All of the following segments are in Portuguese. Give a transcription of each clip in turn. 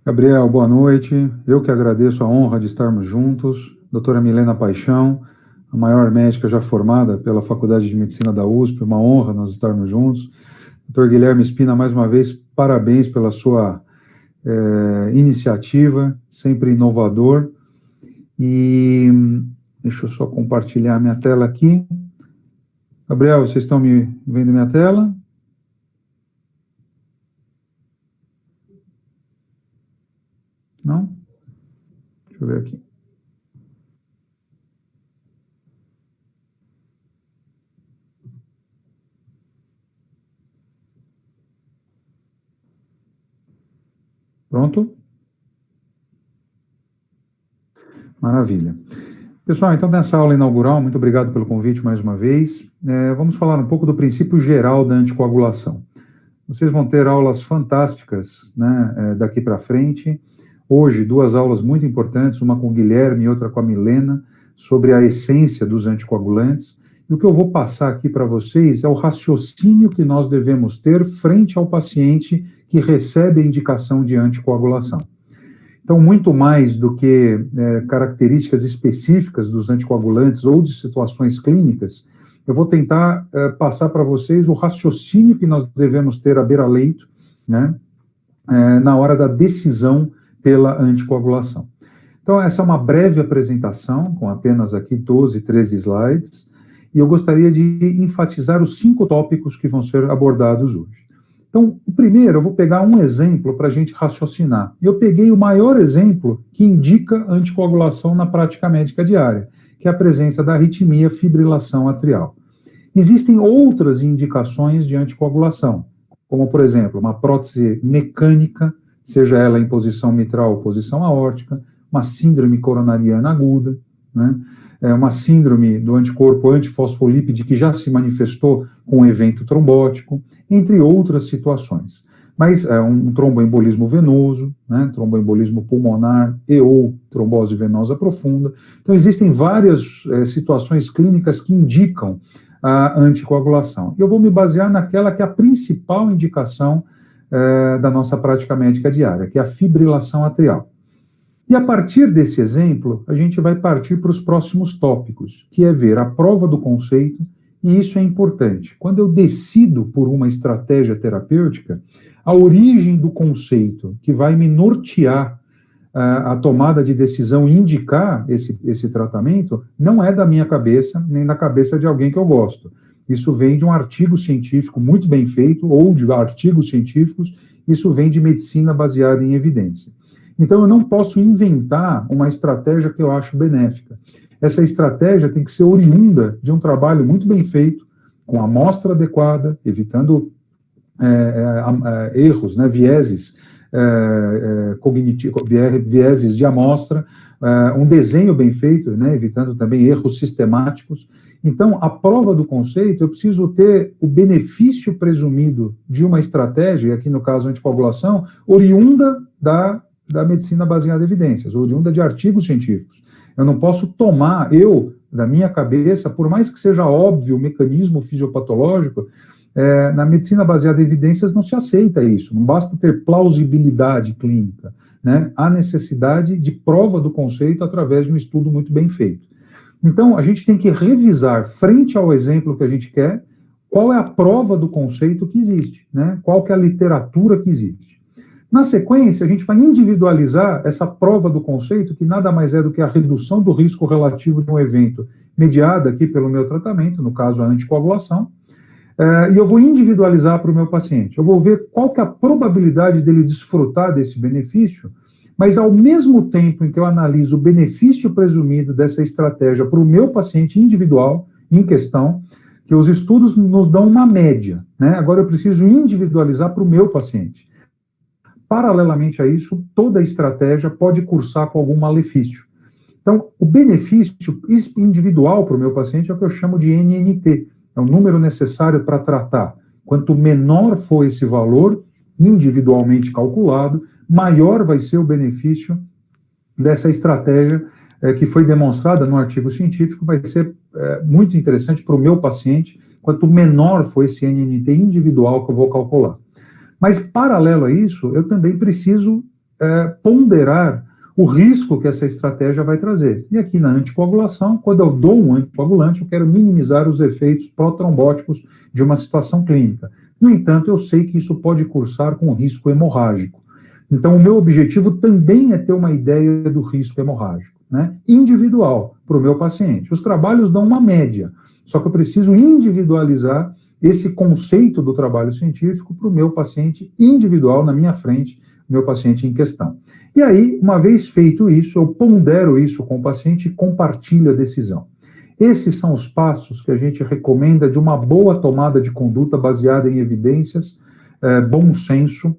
Gabriel, boa noite. Eu que agradeço a honra de estarmos juntos. Doutora Milena Paixão, a maior médica já formada pela Faculdade de Medicina da USP, uma honra nós estarmos juntos. Doutor Guilherme Spina, mais uma vez, parabéns pela sua iniciativa, sempre inovador. E deixa eu só compartilhar minha tela aqui. Gabriel, vocês estão me vendo minha tela? Não? Deixa eu ver aqui. Pronto? Maravilha. Pessoal, então nessa aula inaugural, muito obrigado pelo convite mais uma vez. Vamos falar um pouco do princípio geral da anticoagulação. Vocês vão ter aulas fantásticas, né, daqui para frente. Hoje, duas aulas muito importantes, uma com o Guilherme e outra com a Milena, sobre a essência dos anticoagulantes. E o que eu vou passar aqui para vocês é o raciocínio que nós devemos ter frente ao paciente que recebe a indicação de anticoagulação. Então, muito mais do que características específicas dos anticoagulantes ou de situações clínicas, eu vou tentar passar para vocês o raciocínio que nós devemos ter à beira-leito, né, na hora da decisão pela anticoagulação. Então, essa é uma breve apresentação, com apenas aqui 12, 13 slides, e eu gostaria de enfatizar os 5 tópicos que vão ser abordados hoje. Então, o primeiro, eu vou pegar um exemplo para a gente raciocinar. Eu peguei o maior exemplo que indica anticoagulação na prática médica diária, que é a presença da arritmia, fibrilação atrial. Existem outras indicações de anticoagulação, como, por exemplo, uma prótese mecânica, seja ela em posição mitral ou posição aórtica, uma síndrome coronariana aguda, né? Uma síndrome do anticorpo antifosfolípide que já se manifestou com um evento trombótico, entre outras situações. Mas um tromboembolismo venoso, né, tromboembolismo pulmonar e ou trombose venosa profunda. Então, existem várias situações clínicas que indicam a anticoagulação. Eu vou me basear naquela que é a principal indicação da nossa prática médica diária, que é a fibrilação atrial. E a partir desse exemplo, a gente vai partir para os próximos tópicos, que é ver a prova do conceito, e isso é importante. Quando eu decido por uma estratégia terapêutica, a origem do conceito que vai me nortear a tomada de decisão e indicar esse tratamento, não é da minha cabeça, nem da cabeça de alguém que eu gosto. Isso vem de um artigo científico muito bem feito, ou de artigos científicos, isso vem de medicina baseada em evidência. Então, eu não posso inventar uma estratégia que eu acho benéfica. Essa estratégia tem que ser oriunda de um trabalho muito bem feito, com amostra adequada, evitando erros, né, vieses cognitivos, vieses de amostra, um desenho bem feito, né, evitando também erros sistemáticos. Então, a prova do conceito, eu preciso ter o benefício presumido de uma estratégia, aqui no caso a anticoagulação, oriunda da medicina baseada em evidências, oriunda de artigos científicos. Eu não posso tomar, da minha cabeça, por mais que seja óbvio o mecanismo fisiopatológico, na medicina baseada em evidências não se aceita isso, não basta ter plausibilidade clínica, né? Há necessidade de prova do conceito através de um estudo muito bem feito. Então, a gente tem que revisar, frente ao exemplo que a gente quer, qual é a prova do conceito que existe, né? Qual que é a literatura que existe. Na sequência, a gente vai individualizar essa prova do conceito, que nada mais é do que a redução do risco relativo de um evento, mediada aqui pelo meu tratamento, no caso a anticoagulação, e eu vou individualizar para o meu paciente. Eu vou ver qual que é a probabilidade dele desfrutar desse benefício, mas ao mesmo tempo em que eu analiso o benefício presumido dessa estratégia para o meu paciente individual, em questão, que os estudos nos dão uma média, né? Agora eu preciso individualizar para o meu paciente. Paralelamente a isso, toda a estratégia pode cursar com algum malefício. Então, o benefício individual para o meu paciente é o que eu chamo de NNT, é o número necessário para tratar. Quanto menor for esse valor, individualmente calculado, maior vai ser o benefício dessa estratégia que foi demonstrada no artigo científico, vai ser muito interessante para o meu paciente, quanto menor for esse NNT individual que eu vou calcular. Mas, paralelo a isso, eu também preciso ponderar o risco que essa estratégia vai trazer. E aqui na anticoagulação, quando eu dou um anticoagulante, eu quero minimizar os efeitos protrombóticos de uma situação clínica. No entanto, eu sei que isso pode cursar com risco hemorrágico. Então, o meu objetivo também é ter uma ideia do risco hemorrágico, né? Individual, para o meu paciente. Os trabalhos dão uma média, só que eu preciso individualizar esse conceito do trabalho científico para o meu paciente individual, na minha frente, meu paciente em questão. E aí, uma vez feito isso, eu pondero isso com o paciente e compartilho a decisão. Esses são os passos que a gente recomenda de uma boa tomada de conduta baseada em evidências, bom senso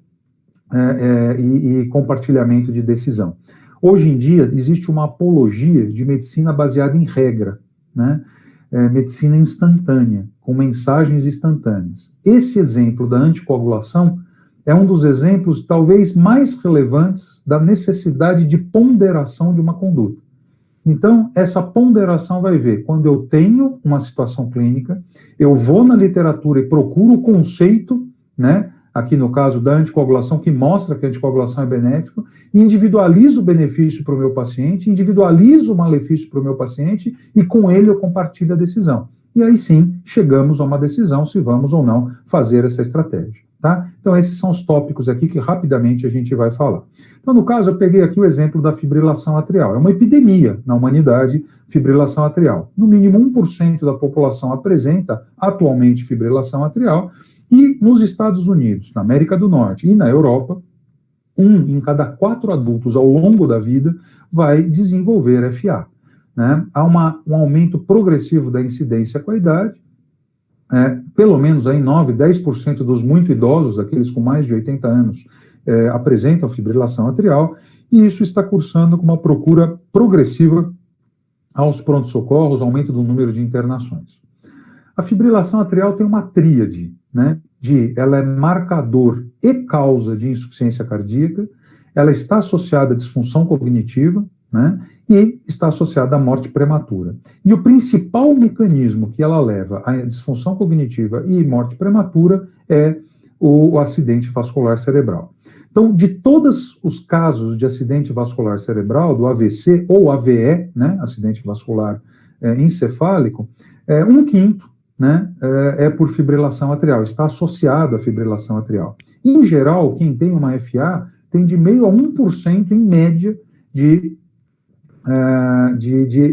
e compartilhamento de decisão. Hoje em dia, existe uma apologia de medicina baseada em regra, né? Medicina instantânea, com mensagens instantâneas. Esse exemplo da anticoagulação é um dos exemplos talvez mais relevantes da necessidade de ponderação de uma conduta. Então, essa ponderação vai ver, quando eu tenho uma situação clínica, eu vou na literatura e procuro o conceito, né, aqui no caso da anticoagulação, que mostra que a anticoagulação é benéfica, e individualizo o benefício para o meu paciente, individualizo o malefício para o meu paciente, e com ele eu compartilho a decisão. E aí sim, chegamos a uma decisão se vamos ou não fazer essa estratégia. Tá? Então, esses são os tópicos aqui que rapidamente a gente vai falar. Então, no caso, eu peguei aqui o exemplo da fibrilação atrial. É uma epidemia na humanidade, fibrilação atrial. No mínimo 1% da população apresenta atualmente fibrilação atrial, e nos Estados Unidos, na América do Norte e na Europa, 1 em cada 4 adultos ao longo da vida vai desenvolver FA. Né? Há um aumento progressivo da incidência com a idade. Pelo menos aí 9, 10% dos muito idosos, aqueles com mais de 80 anos, apresentam fibrilação atrial, e isso está cursando com uma procura progressiva aos prontos-socorros, aumento do número de internações. A fibrilação atrial tem uma tríade, né? Ela é marcador e causa de insuficiência cardíaca, ela está associada à disfunção cognitiva, né? E está associada à morte prematura. E o principal mecanismo que ela leva à disfunção cognitiva e morte prematura é o acidente vascular cerebral. Então, de todos os casos de acidente vascular cerebral, do AVC ou AVE, né, acidente vascular encefálico, 1/5, né, é por fibrilação atrial, está associado à fibrilação atrial. Em geral, quem tem uma FA tem de 0,5% a 1% em média de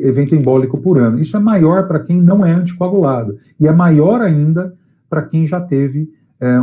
evento embólico por ano. Isso é maior para quem não é anticoagulado, e é maior ainda para quem já teve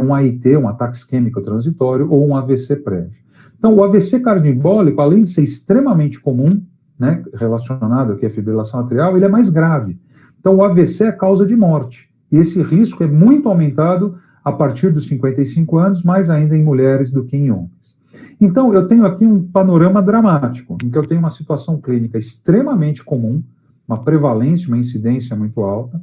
um AIT, um ataque isquêmico transitório, ou um AVC prévio. Então, o AVC cardioembólico, além de ser extremamente comum, né, relacionado aqui à fibrilação atrial, ele é mais grave. Então, o AVC é causa de morte, e esse risco é muito aumentado a partir dos 55 anos, mais ainda em mulheres do que em homens. Então, eu tenho aqui um panorama dramático, em que eu tenho uma situação clínica extremamente comum, uma prevalência, uma incidência muito alta,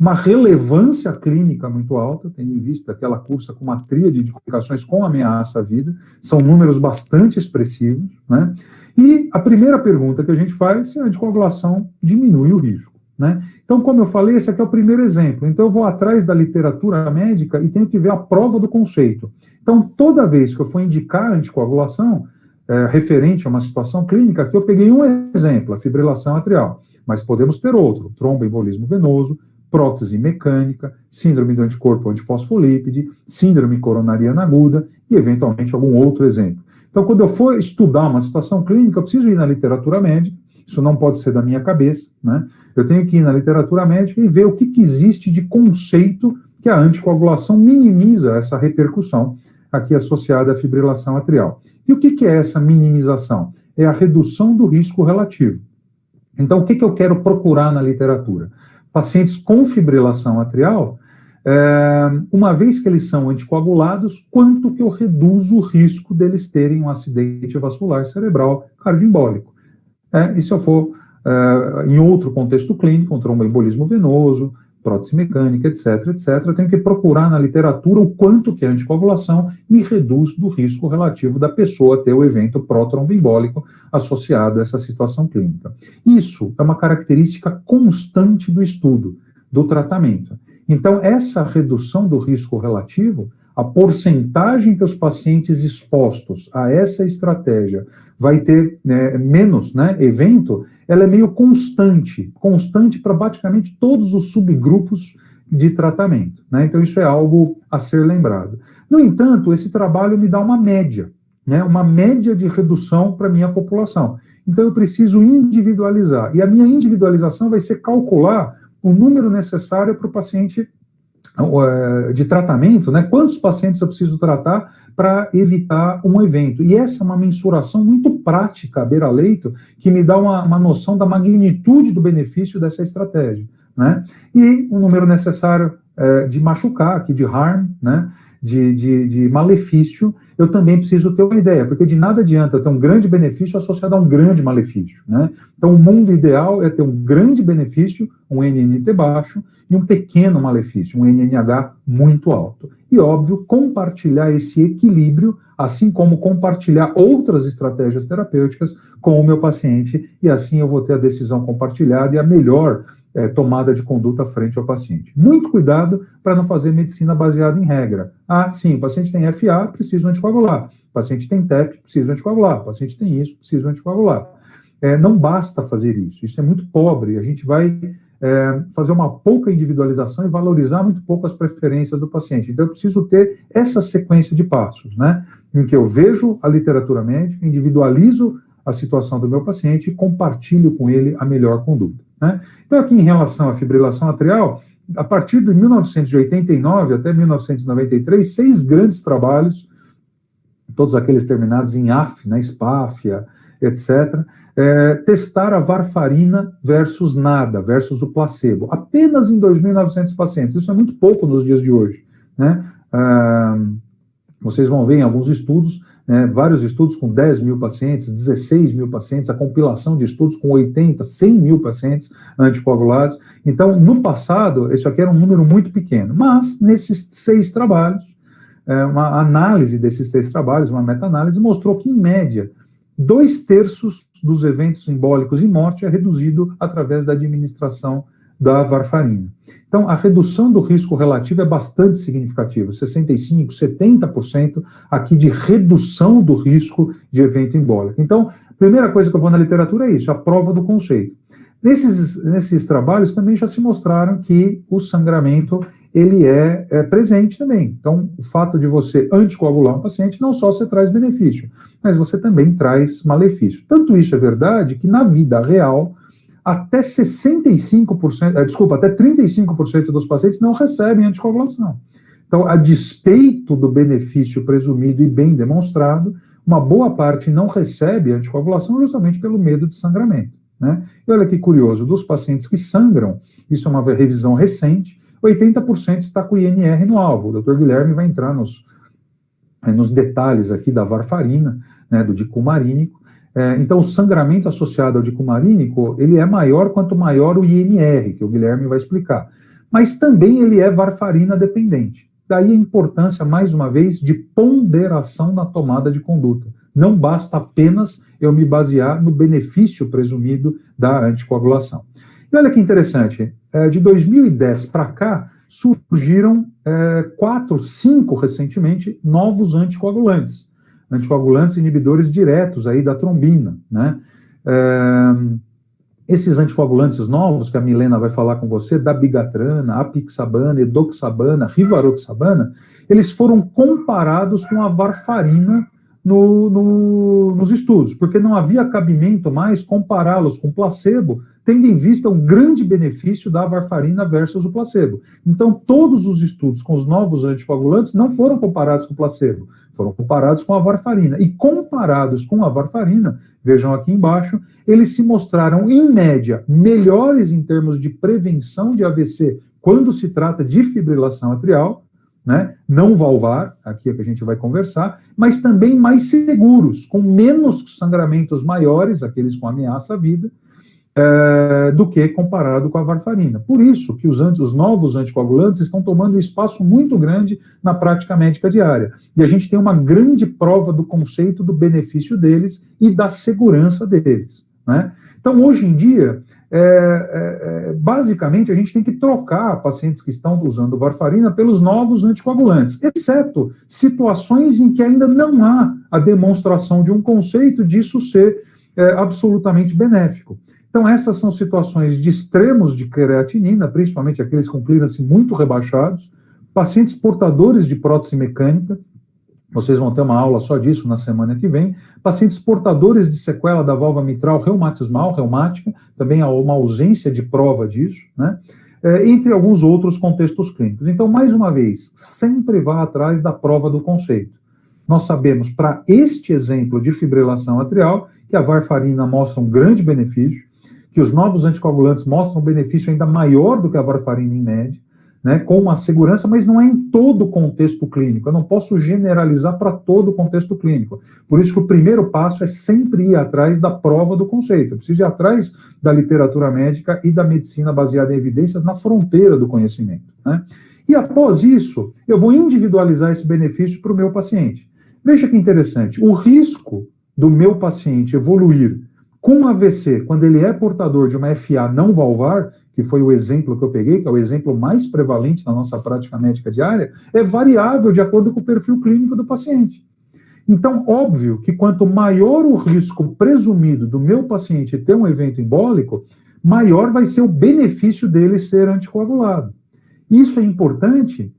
uma relevância clínica muito alta, tendo em vista que ela cursa com uma tríade de complicações com ameaça à vida, são números bastante expressivos, né? E a primeira pergunta que a gente faz é se a anticoagulação diminui o risco, né? Então, como eu falei, esse aqui é o primeiro exemplo. Então, eu vou atrás da literatura médica e tenho que ver a prova do conceito. Então, toda vez que eu for indicar a anticoagulação, referente a uma situação clínica, aqui eu peguei um exemplo, a fibrilação atrial, mas podemos ter outro, tromboembolismo venoso, prótese mecânica, síndrome do anticorpo antifosfolípide, síndrome coronariana aguda e, eventualmente, algum outro exemplo. Então, quando eu for estudar uma situação clínica, eu preciso ir na literatura médica, isso não pode ser da minha cabeça, né? Eu tenho que ir na literatura médica e ver o que existe de conceito que a anticoagulação minimiza essa repercussão aqui associada à fibrilação atrial. E o que é essa minimização? É a redução do risco relativo. Então, o que eu quero procurar na literatura? Pacientes com fibrilação atrial, uma vez que eles são anticoagulados, quanto que eu reduzo o risco deles terem um acidente vascular cerebral cardioembólico? E se eu for em outro contexto clínico, um tromboembolismo venoso, prótese mecânica, etc., eu tenho que procurar na literatura o quanto que a anticoagulação me reduz do risco relativo da pessoa ter o evento protromboembólico associado a essa situação clínica. Isso é uma característica constante do estudo, do tratamento. Então, essa redução do risco relativo a porcentagem que os pacientes expostos a essa estratégia vai ter menos, né, evento, ela é meio constante para praticamente todos os subgrupos de tratamento, né? Então isso é algo a ser lembrado. No entanto, esse trabalho me dá uma média, né, uma média de redução para a minha população. Então eu preciso individualizar, e a minha individualização vai ser calcular o número necessário para o paciente de tratamento, né? Quantos pacientes eu preciso tratar para evitar um evento. E essa é uma mensuração muito prática, à beira-leito, que me dá uma noção da magnitude do benefício dessa estratégia, né? E o número necessário de machucar, aqui de harm, né? De malefício, eu também preciso ter uma ideia, porque de nada adianta ter um grande benefício associado a um grande malefício, né? Então, o mundo ideal é ter um grande benefício, um NNT baixo, e um pequeno malefício, um NNH muito alto. E, óbvio, compartilhar esse equilíbrio, assim como compartilhar outras estratégias terapêuticas com o meu paciente, e assim eu vou ter a decisão compartilhada e a melhor tomada de conduta frente ao paciente. Muito cuidado para não fazer medicina baseada em regra. Ah, sim, o paciente tem FA, precisa anticoagular. O paciente tem TEP, precisa anticoagular. O paciente tem isso, precisa anticoagular. Não basta fazer isso. Isso é muito pobre. A gente vai fazer uma pouca individualização e valorizar muito pouco as preferências do paciente. Então, eu preciso ter essa sequência de passos, né? Em que eu vejo a literatura médica, individualizo a situação do meu paciente e compartilho com ele a melhor conduta, né? Então, aqui em relação à fibrilação atrial, a partir de 1989 até 1993, 6 grandes trabalhos, todos aqueles terminados em AF, né, SPAFIA, etc., testaram a varfarina versus nada, versus o placebo, apenas em 2.900 pacientes. Isso é muito pouco nos dias de hoje, né? Vocês vão ver em alguns estudos, vários estudos com 10 mil pacientes, 16 mil pacientes, a compilação de estudos com 80, 100 mil pacientes anticoagulados. Então, no passado, isso aqui era um número muito pequeno, mas nesses 6 trabalhos, uma análise desses 6 trabalhos, uma meta-análise, mostrou que, em média, 2/3 dos eventos embólicos e morte é reduzido através da administração da varfarina. Então, a redução do risco relativo é bastante significativa, 65%, 70% aqui de redução do risco de evento embólico. Então, a primeira coisa que eu vou na literatura é isso, a prova do conceito. Nesses trabalhos também já se mostraram que o sangramento ele é presente também. Então, o fato de você anticoagular um paciente, não só você traz benefício, mas você também traz malefício. Tanto isso é verdade que na vida real, até 35% dos pacientes não recebem anticoagulação. Então, a despeito do benefício presumido e bem demonstrado, uma boa parte não recebe anticoagulação justamente pelo medo de sangramento, né? E olha que curioso, dos pacientes que sangram, isso é uma revisão recente, 80% está com INR no alvo. O Dr. Guilherme vai entrar nos detalhes aqui da varfarina, né, do dicumarínico. Então, o sangramento associado ao dicumarínico, ele é maior quanto maior o INR, que o Guilherme vai explicar. Mas também ele é varfarina dependente. Daí a importância, mais uma vez, de ponderação na tomada de conduta. Não basta apenas eu me basear no benefício presumido da anticoagulação. E olha que interessante, de 2010 para cá, surgiram 4, 5 recentemente, novos anticoagulantes inibidores diretos aí da trombina, né? Esses anticoagulantes novos, que a Milena vai falar com você, dabigatrana, apixabana, edoxabana, rivaroxabana, eles foram comparados com a varfarina nos estudos, porque não havia cabimento mais compará-los com placebo, tendo em vista o grande benefício da varfarina versus o placebo. Então, todos os estudos com os novos anticoagulantes não foram comparados com o placebo, foram comparados com a varfarina. E comparados com a varfarina, vejam aqui embaixo, eles se mostraram, em média, melhores em termos de prevenção de AVC quando se trata de fibrilação atrial, né, não valvar, aqui é que a gente vai conversar, mas também mais seguros, com menos sangramentos maiores, aqueles com ameaça à vida, do que comparado com a varfarina. Por isso que os novos anticoagulantes estão tomando um espaço muito grande na prática médica diária. E a gente tem uma grande prova do conceito do benefício deles e da segurança deles, né? Então, hoje em dia, basicamente, a gente tem que trocar pacientes que estão usando varfarina pelos novos anticoagulantes, exceto situações em que ainda não há a demonstração de um conceito disso ser absolutamente benéfico. Então, essas são situações de extremos de creatinina, principalmente aqueles com clearance muito rebaixados, pacientes portadores de prótese mecânica, vocês vão ter uma aula só disso na semana que vem, pacientes portadores de sequela da válvula mitral reumática, também há uma ausência de prova disso, né? Entre alguns outros contextos clínicos. Então, mais uma vez, sempre vá atrás da prova do conceito. Nós sabemos, para este exemplo de fibrilação atrial, que a varfarina mostra um grande benefício, que os novos anticoagulantes mostram um benefício ainda maior do que a varfarina em média, né, com uma segurança, mas não é em todo o contexto clínico. Eu não posso generalizar para todo o contexto clínico. Por isso que o primeiro passo é sempre ir atrás da prova do conceito. Eu preciso ir atrás da literatura médica e da medicina baseada em evidências na fronteira do conhecimento, né? E após isso, eu vou individualizar esse benefício para o meu paciente. Veja que interessante, o risco do meu paciente evoluir com AVC, quando ele é portador de uma FA não valvar, que foi o exemplo que eu peguei, que é o exemplo mais prevalente na nossa prática médica diária, é variável de acordo com o perfil clínico do paciente. Então, óbvio que quanto maior o risco presumido do meu paciente ter um evento embólico, maior vai ser o benefício dele ser anticoagulado. Isso é importante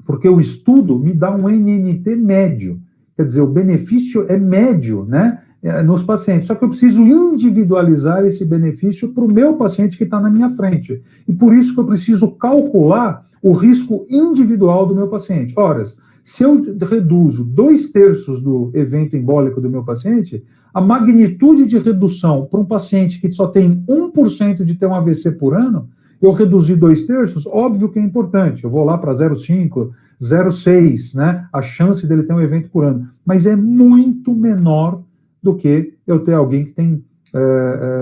porque o estudo me dá um NNT médio, quer dizer, o benefício é médio, né? Nos pacientes, só que eu preciso individualizar esse benefício para o meu paciente que está na minha frente. E por isso que eu preciso calcular o risco individual do meu paciente. Ora, se eu reduzo 2/3 do evento embólico do meu paciente, a magnitude de redução para um paciente que só tem 1% de ter um AVC por ano, eu reduzir 2/3, óbvio que é importante. Eu vou lá para 0,5, 0,6, né? A chance dele ter um evento por ano. Mas é muito menor do que eu ter alguém que tem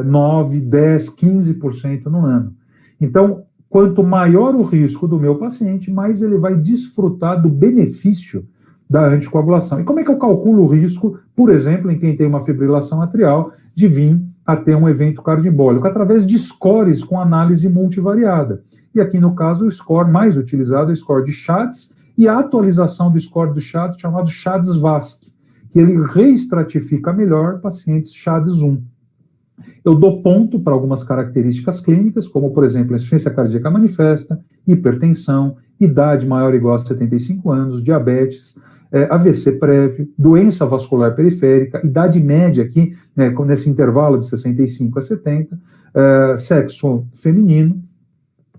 9, 10, 15% no ano. Então, quanto maior o risco do meu paciente, mais ele vai desfrutar do benefício da anticoagulação. E como é que eu calculo o risco, por exemplo, em quem tem uma fibrilação atrial, de vir a ter um evento cardioembólico? Através de scores com análise multivariada. E aqui, no caso, o score mais utilizado é o score de Schatz, e a atualização do score do Schatz, chamado Schatz-Vasc, que ele reestratifica melhor pacientes CHADS-1. Eu dou ponto para algumas características clínicas, como, por exemplo, insuficiência cardíaca manifesta, hipertensão, idade maior ou igual a 75 anos, diabetes, AVC prévio, doença vascular periférica, idade média aqui, nesse intervalo de 65 a 70, sexo feminino.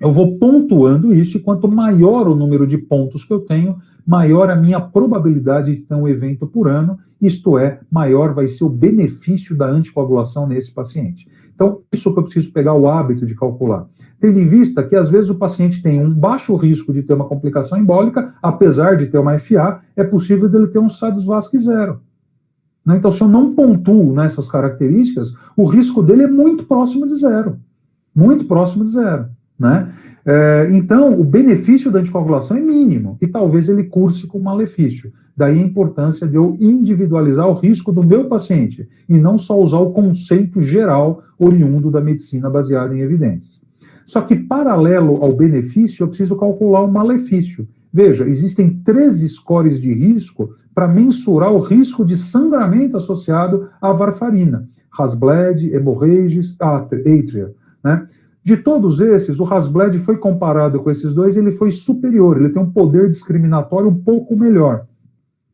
Eu vou pontuando isso, e quanto maior o número de pontos que eu tenho, maior a minha probabilidade de ter um evento por ano, isto é, maior vai ser o benefício da anticoagulação nesse paciente. Então, isso que eu preciso pegar o hábito de calcular. Tendo em vista que, às vezes, o paciente tem um baixo risco de ter uma complicação embólica, apesar de ter uma FA, é possível dele ter um Schatz-Vasc 0. Então, se eu não pontuo nessas características, o risco dele é muito próximo de 0. Muito próximo de 0. Né? Então, o benefício da anticoagulação é mínimo, e talvez ele curse com malefício. Daí a importância de eu individualizar o risco do meu paciente, e não só usar o conceito geral oriundo da medicina baseada em evidências. Só que, paralelo ao benefício, eu preciso calcular o malefício. Veja, existem 13 scores de risco para mensurar o risco de sangramento associado à varfarina. Hasbled, hemorragias, atria, né? De todos esses, o Hasbled foi comparado com esses dois, ele foi superior, ele tem um poder discriminatório um pouco melhor.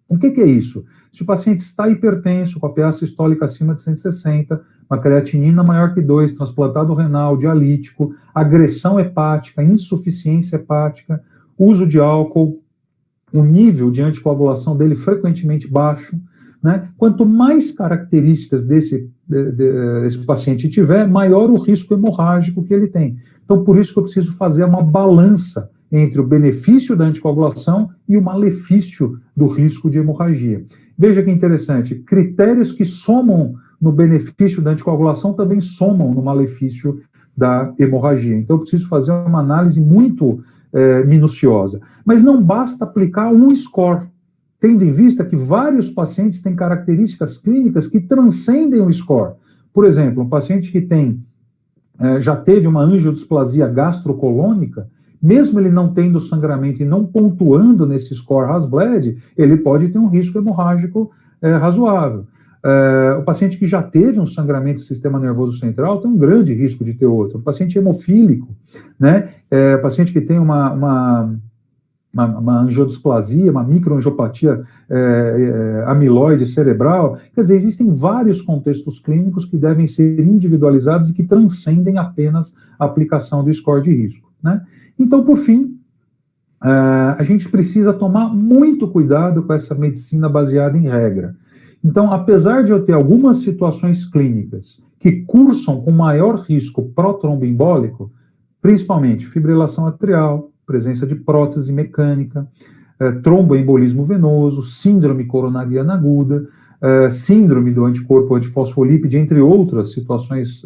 O que é isso? Se o paciente está hipertenso, com a PA sistólica acima de 160, uma creatinina maior que 2, transplantado renal, dialítico, agressão hepática, insuficiência hepática, uso de álcool, o nível de anticoagulação dele frequentemente baixo, né? Quanto mais características esse paciente tiver, maior o risco hemorrágico que ele tem. Então, por isso que eu preciso fazer uma balança entre o benefício da anticoagulação e o malefício do risco de hemorragia. Veja que interessante, critérios que somam no benefício da anticoagulação também somam no malefício da hemorragia. Então, eu preciso fazer uma análise muito minuciosa. Mas não basta aplicar um score, tendo em vista que vários pacientes têm características clínicas que transcendem o score. Por exemplo, um paciente que já teve uma angiodisplasia gastrocolônica, mesmo ele não tendo sangramento e não pontuando nesse score Hasbled, ele pode ter um risco hemorrágico razoável. O paciente que já teve um sangramento do sistema nervoso central tem um grande risco de ter outro. O paciente hemofílico, né, paciente que tem uma angiodisplasia, uma microangiopatia amiloide cerebral. Quer dizer, existem vários contextos clínicos que devem ser individualizados e que transcendem apenas a aplicação do score de risco, né? Então, por fim, a gente precisa tomar muito cuidado com essa medicina baseada em regra. Então, apesar de eu ter algumas situações clínicas que cursam com maior risco protromboembólico, principalmente fibrilação atrial, presença de prótese mecânica, tromboembolismo venoso, síndrome coronariana aguda, síndrome do anticorpo antifosfolípide, entre outras situações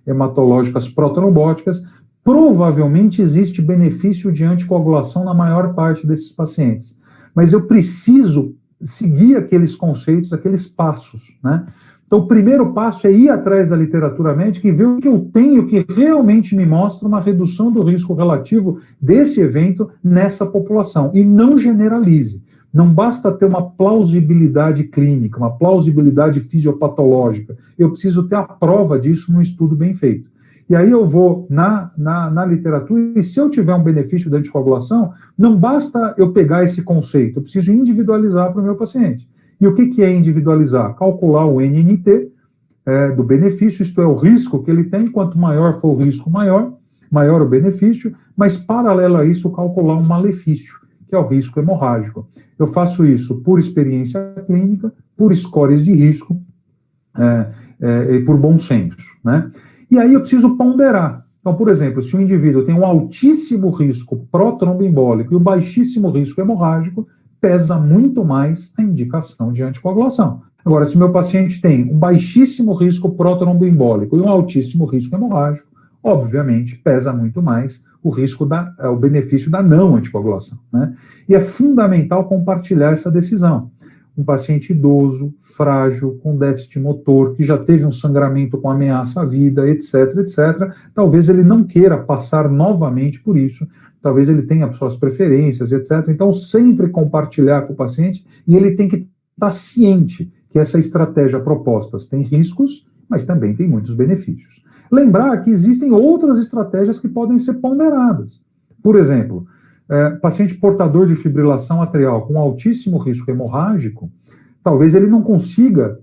hematológicas protrombóticas, provavelmente existe benefício de anticoagulação na maior parte desses pacientes. Mas eu preciso seguir aqueles conceitos, aqueles passos, né? Então, o primeiro passo é ir atrás da literatura médica e ver o que eu tenho que realmente me mostra uma redução do risco relativo desse evento nessa população. E não generalize. Não basta ter uma plausibilidade clínica, uma plausibilidade fisiopatológica. Eu preciso ter a prova disso num estudo bem feito. E aí eu vou na literatura, e se eu tiver um benefício da anticoagulação, não basta eu pegar esse conceito, eu preciso individualizar para o meu paciente. E o que é individualizar? Calcular o NNT do benefício, isto é, o risco que ele tem, quanto maior for o risco, maior o benefício, mas paralelo a isso, calcular um malefício, que é o risco hemorrágico. Eu faço isso por experiência clínica, por scores de risco e por bom senso, né? E aí eu preciso ponderar. Então, por exemplo, se o indivíduo tem um altíssimo risco protromboembólico e um baixíssimo risco hemorrágico, pesa muito mais a indicação de anticoagulação. Agora, se o meu paciente tem um baixíssimo risco protromboembólico e um altíssimo risco hemorrágico, obviamente pesa muito mais o benefício da não anticoagulação, né? E é fundamental compartilhar essa decisão. Um paciente idoso, frágil, com déficit motor, que já teve um sangramento com ameaça à vida, etc., etc., talvez ele não queira passar novamente por isso, talvez ele tenha suas preferências, etc. Então, sempre compartilhar com o paciente, e ele tem que estar ciente que essa estratégia proposta tem riscos, mas também tem muitos benefícios. Lembrar que existem outras estratégias que podem ser ponderadas. Por exemplo, paciente portador de fibrilação atrial com altíssimo risco hemorrágico, talvez ele não consiga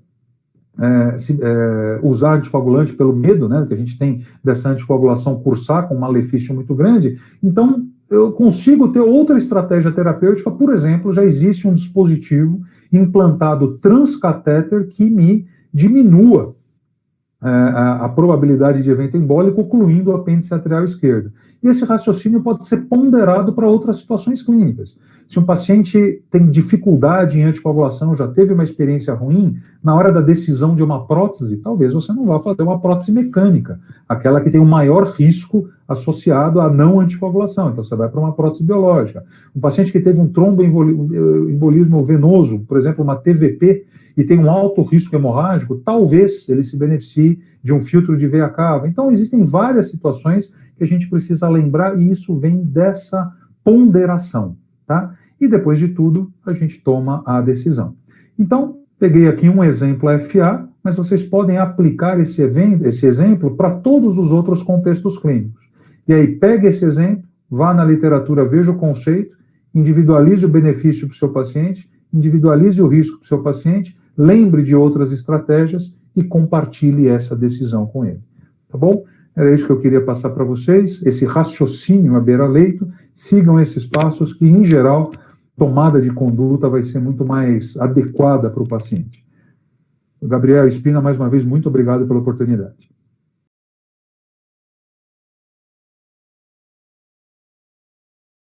usar anticoagulante pelo medo, né, que a gente tem dessa anticoagulação cursar com um malefício muito grande. Então, eu consigo ter outra estratégia terapêutica. Por exemplo, já existe um dispositivo implantado transcatéter que me diminua a probabilidade de evento embólico, ocluindo o apêndice atrial esquerdo. E esse raciocínio pode ser ponderado para outras situações clínicas. Se um paciente tem dificuldade em anticoagulação, já teve uma experiência ruim, na hora da decisão de uma prótese, talvez você não vá fazer uma prótese mecânica, aquela que tem o maior risco associado à não anticoagulação. Então, você vai para uma prótese biológica. Um paciente que teve um tromboembolismo venoso, por exemplo, uma TVP, e tem um alto risco hemorrágico, talvez ele se beneficie de um filtro de veia cava. Então, existem várias situações que a gente precisa lembrar, e isso vem dessa ponderação, tá? E depois de tudo, a gente toma a decisão. Então, peguei aqui um exemplo FA, mas vocês podem aplicar esse exemplo para todos os outros contextos clínicos. E aí, pegue esse exemplo, vá na literatura, veja o conceito, individualize o benefício para o seu paciente, individualize o risco para o seu paciente, lembre de outras estratégias e compartilhe essa decisão com ele. Tá bom? Era isso que eu queria passar para vocês, esse raciocínio à beira-leito. Sigam esses passos que, em geral, tomada de conduta vai ser muito mais adequada para o paciente. Gabriel Espina, mais uma vez, muito obrigado pela oportunidade.